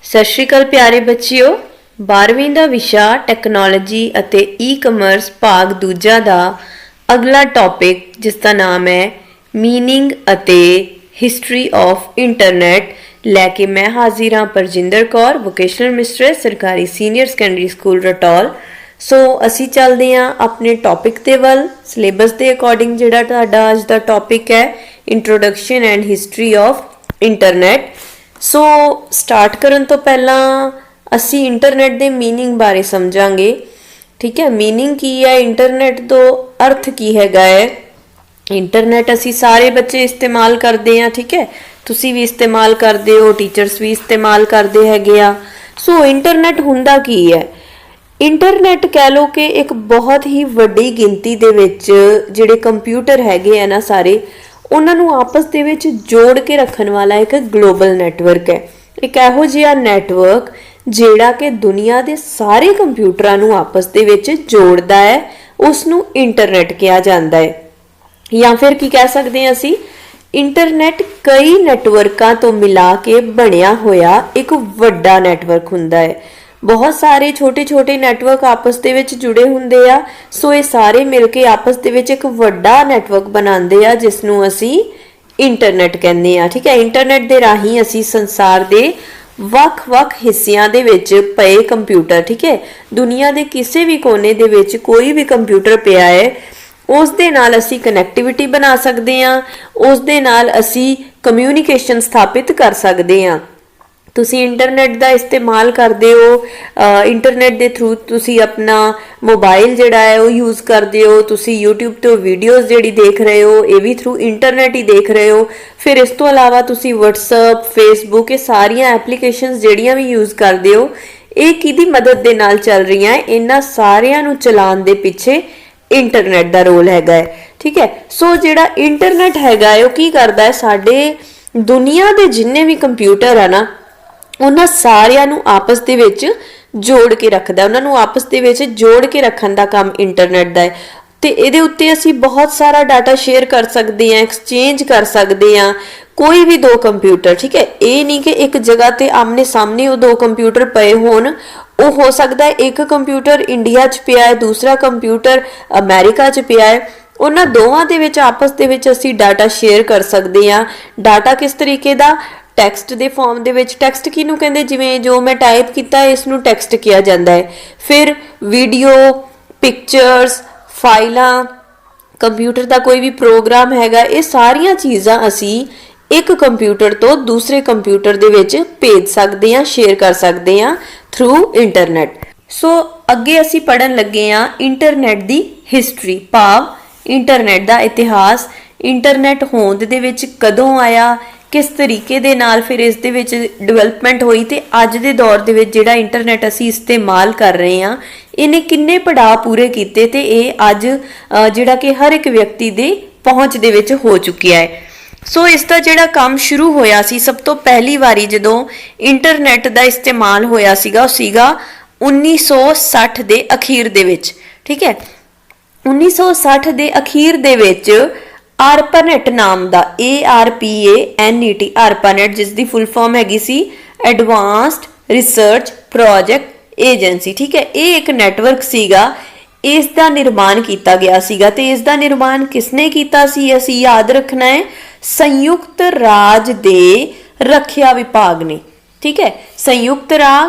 ਸਤਿ ਸ਼੍ਰੀ ਅਕਾਲ ਪਿਆਰੇ ਬੱਚਿਓ। 12ਵੀਂ ਦਾ ਵਿਸ਼ਾ ਟੈਕਨੋਲੋਜੀ ਅਤੇ ਈ-ਕਮਰਸ ਭਾਗ ਦੂਜਾ ਦਾ ਅਗਲਾ ਟੌਪਿਕ ਜਿਸ ਦਾ ਨਾਮ ਹੈ ਮੀਨਿੰਗ ਅਤੇ ਹਿਸਟਰੀ ਆਫ ਇੰਟਰਨੈਟ ਲੈ ਕੇ ਮੈਂ ਹਾਜ਼ਰ ਹਾਂ ਪਰਜਿੰਦਰ ਕੌਰ, ਵੋਕੇਸ਼ਨਲ ਮਿਸਟਰੈਸ, ਸਰਕਾਰੀ ਸੀਨੀਅਰ ਸੈਕੰਡਰੀ ਸਕੂਲ ਰਟੌਲ। ਸੋ ਅਸੀਂ ਚੱਲਦੇ ਹਾਂ ਆਪਣੇ ਟੌਪਿਕ ਦੇ ਵੱਲ। ਸਿਲੇਬਸ ਦੇ ਅਕੋਰਡਿੰਗ ਜਿਹੜਾ ਤੁਹਾਡਾ ਅੱਜ ਦਾ ਟੌਪਿਕ ਹੈ introduction and history of internet. So start ਕਰਨ ਤੋਂ ਪਹਿਲਾਂ ਅਸੀਂ ਇੰਟਰਨੈਟ ਦੇ ਮੀਨਿੰਗ ਬਾਰੇ ਸਮਝਾਂਗੇ। ਠੀਕ ਹੈ, ਮੀਨਿੰਗ ਕੀ ਹੈ ਇੰਟਰਨੈਟ ਤੋਂ, ਅਰਥ ਕੀ ਹੈਗਾ ਹੈ। ਇੰਟਰਨੈਟ ਅਸੀਂ ਸਾਰੇ ਬੱਚੇ ਇਸਤੇਮਾਲ ਕਰਦੇ ਹਾਂ, ਠੀਕ ਹੈ, ਤੁਸੀਂ ਵੀ ਇਸਤੇਮਾਲ ਕਰਦੇ ਹੋ, ਟੀਚਰਸ ਵੀ ਇਸਤੇਮਾਲ ਕਰਦੇ ਹੈਗੇ ਆ। ਸੋ ਇੰਟਰਨੈਟ ਹੁੰਦਾ ਕੀ ਹੈ? ਇੰਟਰਨੈਟ ਕਹਿ ਲਓ ਕਿ ਇੱਕ ਬਹੁਤ ਹੀ ਵੱਡੀ ਗਿਣਤੀ ਦੇ ਵਿੱਚ ਜਿਹੜੇ ਕੰਪਿਊਟਰ ਹੈਗੇ ਆ ਨਾ ਸਾਰੇ, ਉਹਨਾਂ ਨੂੰ ਆਪਸ ਦੇ ਵਿੱਚ ਜੋੜ ਕੇ ਰੱਖਣ ਵਾਲਾ ਇੱਕ ਗਲੋਬਲ ਨੈਟਵਰਕ ਹੈ। ਇੱਕ ਇਹੋ ਜਿਹਾ ਨੈਟਵਰਕ ਜਿਹੜਾ ਕਿ ਦੁਨੀਆ ਦੇ ਸਾਰੇ ਕੰਪਿਊਟਰਾਂ ਨੂੰ ਆਪਸ ਦੇ ਵਿੱਚ ਜੋੜਦਾ ਹੈ, ਉਸ ਨੂੰ ਇੰਟਰਨੈਟ ਕਿਹਾ ਜਾਂਦਾ ਹੈ। ਜਾਂ ਫਿਰ ਕੀ ਕਹਿ ਸਕਦੇ ਹਾਂ ਅਸੀਂ, ਇੰਟਰਨੈਟ ਕਈ ਨੈਟਵਰਕਾਂ ਤੋਂ ਮਿਲਾ ਕੇ ਬਣਿਆ ਹੋਇਆ ਇੱਕ ਵੱਡਾ ਨੈਟਵਰਕ ਹੁੰਦਾ ਹੈ। ਬਹੁਤ ਸਾਰੇ ਛੋਟੇ-ਛੋਟੇ ਨੈਟਵਰਕ ਆਪਸ ਦੇ ਵਿੱਚ ਜੁੜੇ ਹੁੰਦੇ ਆ। ਸੋ ਇਹ ਸਾਰੇ ਮਿਲ ਕੇ ਆਪਸ ਦੇ ਵਿੱਚ ਇੱਕ ਵੱਡਾ ਨੈਟਵਰਕ ਬਣਾਉਂਦੇ ਆ ਜਿਸ ਨੂੰ ਅਸੀਂ ਇੰਟਰਨੈਟ ਕਹਿੰਦੇ ਆ। ਠੀਕ ਹੈ, ਇੰਟਰਨੈਟ ਦੇ ਰਾਹੀਂ ਅਸੀਂ ਸੰਸਾਰ ਦੇ ਵੱਖ-ਵੱਖ ਹਿੱਸਿਆਂ ਦੇ ਵਿੱਚ ਪਏ ਕੰਪਿਊਟਰ, ਠੀਕ ਹੈ, ਦੁਨੀਆ ਦੇ ਕਿਸੇ ਵੀ ਕੋਨੇ ਦੇ ਵਿੱਚ ਕੋਈ ਵੀ ਕੰਪਿਊਟਰ ਪਿਆ ਹੈ, ਉਸ ਦੇ ਨਾਲ ਅਸੀਂ ਕਨੈਕਟੀਵਿਟੀ ਬਣਾ ਸਕਦੇ ਹਾਂ, ਉਸ ਦੇ ਨਾਲ ਅਸੀਂ ਕਮਿਊਨੀਕੇਸ਼ਨ ਸਥਾਪਿਤ ਕਰ ਸਕਦੇ ਹਾਂ। ਤੁਸੀਂ ਇੰਟਰਨੈਟ ਦਾ ਇਸਤੇਮਾਲ ਕਰਦੇ ਹੋ, ਇੰਟਰਨੈਟ ਦੇ ਥਰੂ ਤੁਸੀਂ ਆਪਣਾ ਮੋਬਾਈਲ ਜਿਹੜਾ ਹੈ ਉਹ ਯੂਜ਼ ਕਰਦੇ ਹੋ, ਤੁਸੀਂ YouTube ਤੋਂ ਵੀਡੀਓਜ਼ ਜਿਹੜੀ ਦੇਖ ਰਹੇ ਹੋ ਇਹ ਵੀ ਥਰੂ ਇੰਟਰਨੈਟ ਹੀ ਦੇਖ ਰਹੇ ਹੋ। ਫਿਰ ਇਸ ਤੋਂ ਇਲਾਵਾ ਤੁਸੀਂ WhatsApp, Facebook, ਇਹ ਸਾਰੀਆਂ ਐਪਲੀਕੇਸ਼ਨਸ ਜਿਹੜੀਆਂ ਵੀ ਯੂਜ਼ ਕਰਦੇ ਹੋ, ਇਹ ਕਿਹਦੀ ਮਦਦ ਦੇ ਨਾਲ ਚੱਲ ਰਹੀਆਂ ਹੈ? ਇਹਨਾਂ ਸਾਰਿਆਂ ਨੂੰ ਚਲਾਉਣ ਦੇ ਪਿੱਛੇ ਇੰਟਰਨੈਟ ਦਾ ਰੋਲ ਹੈਗਾ ਹੈ। ਠੀਕ ਹੈ, ਸੋ ਜਿਹੜਾ ਇੰਟਰਨੈਟ ਹੈਗਾ ਹੈ ਉਹ ਕੀ ਕਰਦਾ ਹੈ, ਸਾਡੇ ਦੁਨੀਆ ਦੇ ਜਿੰਨੇ ਵੀ ਕੰਪਿਊਟਰ ਆ ਨਾ ਉਹਨਾਂ ਸਾਰਿਆਂ ਨੂੰ ਆਪਸ ਦੇ ਵਿੱਚ ਜੋੜ ਕੇ ਰੱਖਦਾ, ਉਹਨਾਂ ਨੂੰ ਆਪਸ ਦੇ ਵਿੱਚ ਜੋੜ ਕੇ ਰੱਖਣ ਦਾ ਕੰਮ ਇੰਟਰਨੈਟ ਦਾ ਹੈ। ਤੇ ਇਹਦੇ ਉੱਤੇ ਅਸੀਂ ਬਹੁਤ ਸਾਰਾ ਡਾਟਾ ਸ਼ੇਅਰ ਕਰ ਸਕਦੇ ਹਾਂ, ਐਕਸਚੇਂਜ ਕਰ ਸਕਦੇ ਹਾਂ। ਕੋਈ ਵੀ ਦੋ ਕੰਪਿਊਟਰ, ਠੀਕ ਹੈ, ਇਹ ਨਹੀਂ ਕਿ ਇੱਕ ਜਗ੍ਹਾ ਤੇ ਆਮਨੇ ਸਾਹਮਣੇ ਉਹ ਦੋ ਕੰਪਿਊਟਰ ਪਏ ਹੋਣ। ਉਹ ਹੋ ਸਕਦਾ ਹੈ ਇੱਕ ਕੰਪਿਊਟਰ ਇੰਡੀਆ 'ਚ ਪਿਆ ਹੈ, ਦੂਸਰਾ ਕੰਪਿਊਟਰ ਅਮਰੀਕਾ 'ਚ ਪਿਆ ਹੈ, ਉਹਨਾਂ ਦੋਵਾਂ ਦੇ ਵਿੱਚ ਆਪਸ ਦੇ ਵਿੱਚ ਅਸੀਂ ਡਾਟਾ ਸ਼ੇਅਰ ਕਰ ਸਕਦੇ ਹਾਂ। ਡਾਟਾ ਕਿਸ ਤਰੀਕੇ ਦਾ? ਟੈਕਸਟ ਦੇ ਫਾਰਮ ਦੇ ਵਿੱਚ। ਟੈਕਸਟ ਕਿਹਨੂੰ ਕਹਿੰਦੇ? ਜਿਵੇਂ ਜੋ ਮੈਂ ਟਾਈਪ ਕੀਤਾ ਇਸ ਨੂੰ ਟੈਕਸਟ ਕਿਹਾ ਜਾਂਦਾ ਹੈ। ਫਿਰ ਵੀਡੀਓ, ਪਿਕਚਰਸ, ਫਾਈਲਾਂ, ਕੰਪਿਊਟਰ ਦਾ ਕੋਈ ਵੀ ਪ੍ਰੋਗਰਾਮ ਹੈਗਾ, ਇਹ ਸਾਰੀਆਂ ਚੀਜ਼ਾਂ ਅਸੀਂ ਇੱਕ ਕੰਪਿਊਟਰ ਤੋਂ ਦੂਸਰੇ ਕੰਪਿਊਟਰ ਦੇ ਵਿੱਚ ਭੇਜ ਸਕਦੇ ਹਾਂ, ਸ਼ੇਅਰ ਕਰ ਸਕਦੇ ਹਾਂ ਥਰੂ ਇੰਟਰਨੈਟ। ਸੋ ਅੱਗੇ ਅਸੀਂ ਪੜ੍ਹਨ ਲੱਗੇ ਹਾਂ ਇੰਟਰਨੈਟ ਦੀ ਹਿਸਟਰੀ, ਭਾਵ ਇੰਟਰਨੈਟ ਦਾ ਇਤਿਹਾਸ। ਇੰਟਰਨੈਟ ਹੋਂਦ ਦੇ ਵਿੱਚ ਕਦੋਂ ਆਇਆ, ਕਿਸ ਤਰੀਕੇ ਦੇ ਨਾਲ ਫਿਰ ਇਸ ਦੇ ਵਿੱਚ ਡਿਵੈਲਪਮੈਂਟ ਹੋਈ, ਤੇ ਅੱਜ ਦੇ ਦੌਰ ਦੇ ਵਿੱਚ ਜਿਹੜਾ ਇੰਟਰਨੈਟ ਅਸੀਂ ਇਸਤੇਮਾਲ ਕਰ ਰਹੇ ਹਾਂ ਇਹਨੇ ਕਿੰਨੇ ਪੜਾਅ ਪੂਰੇ ਕੀਤੇ, ਤੇ ਇਹ ਅੱਜ ਜਿਹੜਾ ਕਿ ਹਰ ਇੱਕ ਵਿਅਕਤੀ ਦੇ ਪਹੁੰਚ ਦੇ ਵਿੱਚ ਹੋ ਚੁੱਕਿਆ ਹੈ। ਸੋ ਇਸ ਦਾ ਜਿਹੜਾ ਕੰਮ ਸ਼ੁਰੂ ਹੋਇਆ ਸੀ, ਸਭ ਤੋਂ ਪਹਿਲੀ ਵਾਰੀ ਜਦੋਂ ਇੰਟਰਨੈਟ ਦਾ ਇਸਤੇਮਾਲ ਹੋਇਆ ਸੀਗਾ, ਉਹ ਸੀਗਾ 1960 ਦੇ ਅਖੀਰ ਦੇ ਵਿੱਚ। ਠੀਕ ਹੈ, 1960 ਦੇ ਅਖੀਰ ਦੇ ਵਿੱਚ ARPANET ਨਾਮ ਦਾ, ARPANET, ARPANET, ਜਿਸ ਦੀ ਫੁੱਲ ਫਾਰਮ ਹੈਗੀ ਸੀ ਐਡਵਾਂਸਡ ਰਿਸਰਚ ਪ੍ਰੋਜੈਕਟ ਏਜੰਸੀ। ਠੀਕ ਹੈ, ਇਹ ਇੱਕ ਨੈਟਵਰਕ ਸੀਗਾ, ਇਸ ਦਾ ਨਿਰਮਾਣ ਕੀਤਾ ਗਿਆ ਸੀਗਾ। ਤੇ ਇਸ ਦਾ ਨਿਰਮਾਣ ਕਿਸਨੇ ਕੀਤਾ ਸੀ? ਅਸੀਂ ਯਾਦ ਰੱਖਣਾ ਹੈ, ਸੰਯੁਕਤ ਰਾਜ ਦੇ ਰੱਖਿਆ ਵਿਭਾਗ ਨੇ। ਠੀਕ ਹੈ, ਸੰਯੁਕਤ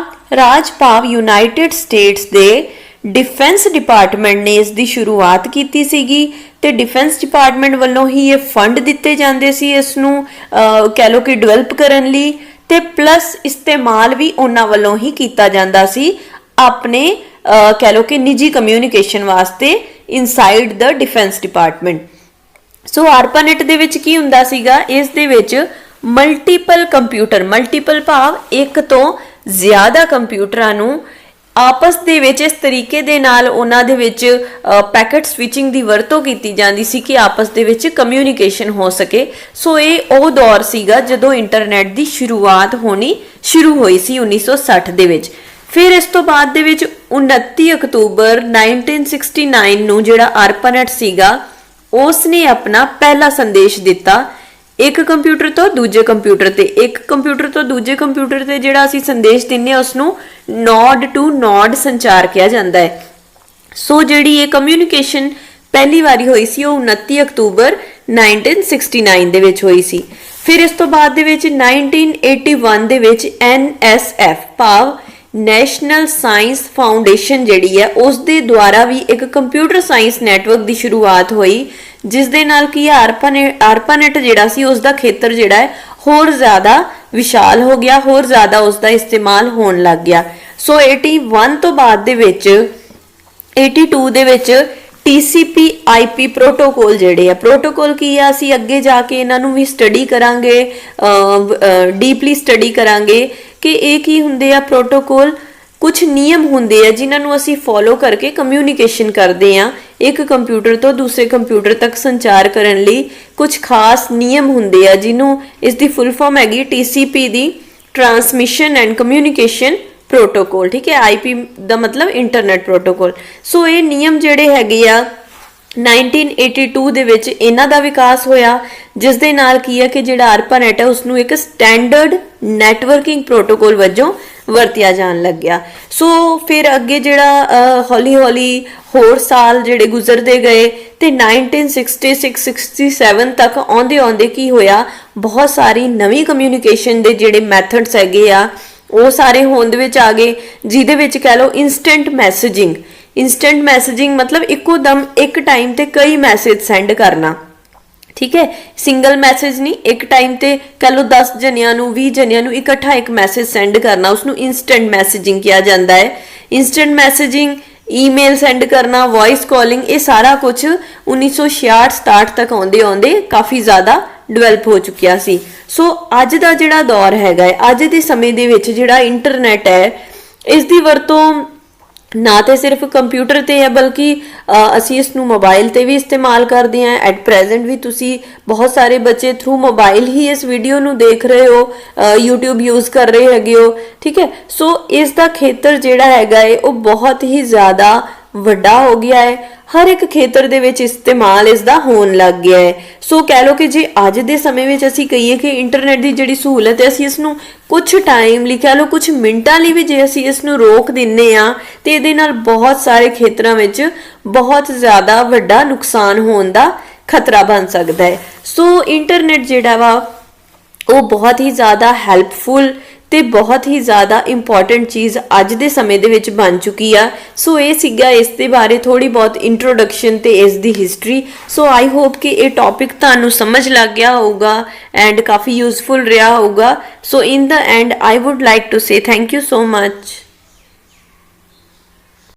ਰਾਜ ਭਾਵ ਯੂਨਾਈਟਿਡ ਸਟੇਟਸ ਦੇ ਡਿਫੈਂਸ ਡਿਪਾਰਟਮੈਂਟ ਨੇ ਇਸ ਦੀ ਸ਼ੁਰੂਆਤ ਕੀਤੀ ਸੀਗੀ, ਤੇ ਡਿਫੈਂਸ ਡਿਪਾਰਟਮੈਂਟ ਵੱਲੋਂ ਹੀ ਇਹ ਫੰਡ ਦਿੱਤੇ ਜਾਂਦੇ ਸੀ ਇਸ ਨੂੰ ਕਹਿ ਲਓ ਕਿ ਡਿਵੈਲਪ ਕਰਨ ਲਈ, ਤੇ ਪਲੱਸ ਇਸਤੇਮਾਲ ਵੀ ਉਹਨਾਂ ਵੱਲੋਂ ਹੀ ਕੀਤਾ ਜਾਂਦਾ ਸੀ ਆਪਣੇ ਕਹਿ ਲਓ ਕਿ ਨਿੱਜੀ ਕਮਿਊਨੀਕੇਸ਼ਨ ਵਾਸਤੇ ਇਨਸਾਈਡ ਦਾ ਡਿਫੈਂਸ ਡਿਪਾਰਟਮੈਂਟ। ਸੋ ARPANET ਦੇ ਵਿੱਚ ਕੀ ਹੁੰਦਾ ਸੀਗਾ, ਇਸ ਦੇ ਵਿੱਚ ਮਲਟੀਪਲ ਕੰਪਿਊਟਰ, ਮਲਟੀਪਲ ਭਾਵ ਇੱਕ ਤੋਂ ਜ਼ਿਆਦਾ ਕੰਪਿਊਟਰਾਂ ਨੂੰ ਆਪਸ ਦੇ ਵਿੱਚ ਇਸ ਤਰੀਕੇ ਦੇ ਨਾਲ ਉਹਨਾਂ ਦੇ ਵਿੱਚ ਪੈਕਟ ਸਵਿਚਿੰਗ ਦੀ ਵਰਤੋਂ ਕੀਤੀ ਜਾਂਦੀ ਸੀ ਕਿ ਆਪਸ ਦੇ ਵਿੱਚ ਕਮਿਊਨੀਕੇਸ਼ਨ ਹੋ ਸਕੇ। ਸੋ ਇਹ ਉਹ ਦੌਰ ਸੀਗਾ ਜਦੋਂ ਇੰਟਰਨੈਟ ਦੀ ਸ਼ੁਰੂਆਤ ਹੋਣੀ ਸ਼ੁਰੂ ਹੋਈ ਸੀ 1960 ਦੇ ਵਿੱਚ। ਫਿਰ ਇਸ ਤੋਂ ਬਾਅਦ ਦੇ ਵਿੱਚ 29 ਅਕਤੂਬਰ 1969 ਨੂੰ ਜਿਹੜਾ ARPANET ਸੀਗਾ ਉਸ ਨੇ ਆਪਣਾ ਪਹਿਲਾ ਸੰਦੇਸ਼ ਦਿੱਤਾ। ਇੱਕ ਕੰਪਿਊਟਰ ਤੋਂ ਦੂਜੇ ਕੰਪਿਊਟਰ ਤੇ, ਇੱਕ ਕੰਪਿਊਟਰ ਤੋਂ ਦੂਜੇ ਕੰਪਿਊਟਰ ਤੇ ਜਿਹੜਾ ਅਸੀਂ ਸੰਦੇਸ਼ ਦਿੰਨੇ ਆ ਉਸ ਨੂੰ ਨੋਡ ਟੂ ਨੋਡ ਸੰਚਾਰ ਕਿਹਾ ਜਾਂਦਾ ਹੈ। ਸੋ ਜਿਹੜੀ ਇਹ ਕਮਿਊਨੀਕੇਸ਼ਨ ਪਹਿਲੀ ਵਾਰੀ ਹੋਈ ਸੀ ਉਹ 29 ਅਕਤੂਬਰ 1969 ਦੇ ਵਿੱਚ ਹੋਈ ਸੀ। ਫਿਰ ਇਸ ਤੋਂ ਬਾਅਦ ਦੇ ਵਿੱਚ 1981 ਦੇ ਵਿੱਚ NSF ਭਾਵ ਨੈਸ਼ਨਲ ਸਾਇੰਸ ਫਾਊਂਡੇਸ਼ਨ ਜਿਹੜੀ ਹੈ ਉਸ ਦੇ ਦੁਆਰਾ ਵੀ ਇੱਕ ਕੰਪਿਊਟਰ ਸਾਇੰਸ ਨੈਟਵਰਕ ਦੀ ਸ਼ੁਰੂਆਤ ਹੋਈ, ਜਿਸ ਦੇ ਨਾਲ ਕੀ ARPANET ਜਿਹੜਾ ਸੀ ਉਸ ਦਾ ਖੇਤਰ ਜਿਹੜਾ ਹੈ ਹੋਰ ਜ਼ਿਆਦਾ ਵਿਸ਼ਾਲ ਹੋ ਗਿਆ, ਹੋਰ ਜ਼ਿਆਦਾ ਉਸ ਦਾ ਇਸਤੇਮਾਲ ਹੋਣ ਲੱਗ ਗਿਆ। ਸੋ 81 ਤੋਂ ਬਾਅਦ ਦੇ ਵਿੱਚ 82 ਦੇ ਵਿੱਚ TCP/IP ਪ੍ਰੋਟੋਕੋਲ ਜਿਹੜੇ ਆ, ਪ੍ਰੋਟੋਕੋਲ ਕੀ ਆ ਅਸੀਂ ਅੱਗੇ ਜਾ ਕੇ ਇਹਨਾਂ ਨੂੰ ਵੀ ਸਟੱਡੀ ਕਰਾਂਗੇ, ਡੀਪਲੀ ਸਟੱਡੀ ਕਰਾਂਗੇ ਕਿ ਇਹ ਕੀ ਹੁੰਦੇ ਆ। ਪ੍ਰੋਟੋਕੋਲ ਕੁਝ ਨਿਯਮ ਹੁੰਦੇ ਆ ਜਿਨ੍ਹਾਂ ਨੂੰ ਅਸੀਂ ਫੋਲੋ ਕਰਕੇ ਕਮਿਊਨੀਕੇਸ਼ਨ ਕਰਦੇ ਆ, ਇੱਕ ਕੰਪਿਊਟਰ ਤੋਂ ਦੂਸਰੇ ਕੰਪਿਊਟਰ ਤੱਕ ਸੰਚਾਰ ਕਰਨ ਲਈ ਕੁਝ ਖਾਸ ਨਿਯਮ ਹੁੰਦੇ ਆ, ਜਿਹਨੂੰ ਇਸ ਦੀ ਫੁੱਲ ਫਾਰਮ ਹੈਗੀ TCP the transmission and communication protocol. ਠੀਕ ਹੈ, IP ਦਾ ਮਤਲਬ ਇੰਟਰਨੈਟ ਪ੍ਰੋਟੋਕੋਲ। ਸੋ ਇਹ ਨਿਯਮ ਜਿਹੜੇ ਹੈਗੇ ਆ 1982 ਦੇ ਵਿੱਚ ਇਹਨਾਂ ਦਾ ਵਿਕਾਸ ਹੋਇਆ, ਜਿਸ ਦੇ ਨਾਲ ਕੀ ਹੈ ਕਿ ਜਿਹੜਾ ARPANET ਹੈ ਉਸ ਨੂੰ ਇੱਕ ਸਟੈਂਡਰਡ ਨੈਟਵਰਕਿੰਗ ਪ੍ਰੋਟੋਕੋਲ ਵਜੋਂ ਵਰਤਿਆ ਜਾਣ ਲੱਗਿਆ। ਸੋ ਫਿਰ ਅੱਗੇ ਜਿਹੜਾ ਹੌਲੀ ਹੌਲੀ ਹੋਰ ਸਾਲ ਜਿਹੜੇ ਗੁਜ਼ਰਦੇ ਗਏ ਤੇ 1966-67 ਤੱਕ ਆਉਂਦੇ ਆਉਂਦੇ ਕੀ ਹੋਇਆ, ਬਹੁਤ ਸਾਰੀ ਨਵੀਂ ਕਮਿਊਨੀਕੇਸ਼ਨ ਦੇ ਜਿਹੜੇ ਮੈਥਡਸ ਹੈਗੇ ਆ ਉਹ ਸਾਰੇ ਹੋਂਦ ਵਿੱਚ ਆ ਗਏ, ਜਿਹਦੇ ਵਿੱਚ ਕਹਿ ਲਓ ਇੰਸਟੈਂਟ ਮੈਸੇਜਿੰਗ। ਇੰਸਟੈਂਟ ਮੈਸੇਜਿੰਗ ਮਤਲਬ ਇੱਕੋ ਦਮ ਇੱਕ ਟਾਈਮ ਤੇ ਕਈ ਮੈਸੇਜ ਸੈਂਡ ਕਰਨਾ। ਠੀਕ ਹੈ, ਸਿੰਗਲ ਮੈਸੇਜ ਨਹੀਂ, ਇੱਕ ਟਾਈਮ ਤੇ ਕਹਿ ਲਓ 10 ਜਣਿਆਂ ਨੂੰ 20 ਜਣਿਆਂ ਨੂੰ ਇਕੱਠਾ ਇੱਕ ਮੈਸੇਜ ਸੈਂਡ ਕਰਨਾ, ਉਸਨੂੰ ਇੰਸਟੈਂਟ ਮੈਸੇਜਿੰਗ ਕਿਹਾ ਜਾਂਦਾ ਹੈ। ਇੰਸਟੈਂਟ ਮੈਸੇਜਿੰਗ, ਈਮੇਲ ਸੈਂਡ ਕਰਨਾ, ਵੌਇਸ ਕਾਲਿੰਗ, ਇਹ ਸਾਰਾ ਕੁਝ 1966-67 ਤੱਕ ਆਉਂਦੇ ਆਉਂਦੇ ਕਾਫੀ ਜ਼ਿਆਦਾ ਡਿਵੈਲਪ ਹੋ ਚੁੱਕਿਆ ਸੀ। ਸੋ ਅੱਜ ਦਾ ਜਿਹੜਾ ਦੌਰ ਹੈਗਾ ਹੈ, ਅੱਜ ਦੇ ਸਮੇਂ ਦੇ ਵਿੱਚ ਜਿਹੜਾ ਇੰਟਰਨੈਟ ਹੈ ਇਸ ਦੀ ਵਰਤੋਂ ਨਾ ਤੇ ਸਿਰਫ ਕੰਪਿਊਟਰ ਤੇ ਹੈ ਬਲਕਿ ਅਸੀਂ ਇਸ ਨੂੰ ਮੋਬਾਈਲ ਤੇ ਵੀ ਇਸਤੇਮਾਲ ਕਰਦੇ ਹਾਂ। ਐਟ ਪ੍ਰੈਜ਼ੈਂਟ ਵੀ ਤੁਸੀਂ ਬਹੁਤ ਸਾਰੇ ਬੱਚੇ ਥਰੂ ਮੋਬਾਈਲ ਹੀ ਇਸ ਵੀਡੀਓ ਨੂੰ ਦੇਖ ਰਹੇ ਹੋ, YouTube ਯੂਜ਼ ਕਰ ਰਹੇ ਹੈਗੇ ਹੋ। ਠੀਕ ਹੈ, ਸੋ ਇਸ ਦਾ ਖੇਤਰ ਜਿਹੜਾ ਹੈਗਾ ਹੈ ਉਹ ਬਹੁਤ ਹੀ ਜ਼ਿਆਦਾ ਵੱਡਾ ਹੋ ਗਿਆ ਹੈ, ਹਰ ਇੱਕ ਖੇਤਰ ਦੇ ਵਿੱਚ ਇਸਤੇਮਾਲ ਇਸ ਦਾ ਹੋਣ ਲੱਗ ਗਿਆ ਹੈ। ਸੋ ਕਹਿ ਲਓ ਕਿ ਜੇ ਅੱਜ ਦੇ ਸਮੇਂ ਵਿੱਚ ਅਸੀਂ ਕਹੀਏ ਕਿ ਇੰਟਰਨੈਟ ਦੀ ਜਿਹੜੀ ਸਹੂਲਤ ਹੈ ਅਸੀਂ ਇਸ ਨੂੰ ਕੁਝ ਟਾਈਮ ਲਈ ਕਹਿ ਲਓ ਕੁਝ ਮਿੰਟਾਂ ਲਈ ਵੀ ਜੇ ਅਸੀਂ ਇਸ ਨੂੰ ਰੋਕ ਦਿੰਨੇ ਆ ਤੇ ਇਹਦੇ ਨਾਲ ਬਹੁਤ ਸਾਰੇ ਖੇਤਰਾਂ ਵਿੱਚ ਬਹੁਤ ਜ਼ਿਆਦਾ ਵੱਡਾ ਨੁਕਸਾਨ ਹੋਣ ਦਾ ਖਤਰਾ ਬਣ ਸਕਦਾ ਹੈ। ਸੋ ਇੰਟਰਨੈਟ ਜਿਹੜਾ ਵਾ ਉਹ ਬਹੁਤ ਹੀ ਜ਼ਿਆਦਾ ਹੈਲਪਫੁਲ ਤੇ ਬਹੁਤ ਹੀ ਜ਼ਿਆਦਾ ਇੰਪੋਰਟੈਂਟ ਚੀਜ਼ ਅੱਜ ਦੇ ਸਮੇਂ ਦੇ ਵਿੱਚ ਬਣ ਚੁੱਕੀ ਆ। ਸੋ ਇਹ ਸੀਗਾ ਇਸ ਦੇ ਬਾਰੇ ਥੋੜੀ ਬਹੁਤ ਇੰਟਰੋਡਕਸ਼ਨ ਤੇ ਇਸ ਦੀ ਹਿਸਟਰੀ। ਸੋ ਆਈ ਹੋਪ ਕਿ ਇਹ ਟੌਪਿਕ ਤੁਹਾਨੂੰ ਸਮਝ ਲੱਗ ਗਿਆ ਹੋਊਗਾ ਐਂਡ ਕਾਫੀ ਯੂਜ਼ਫੁਲ ਰਿਹਾ ਹੋਊਗਾ। So in the end I would like to say thank you so much.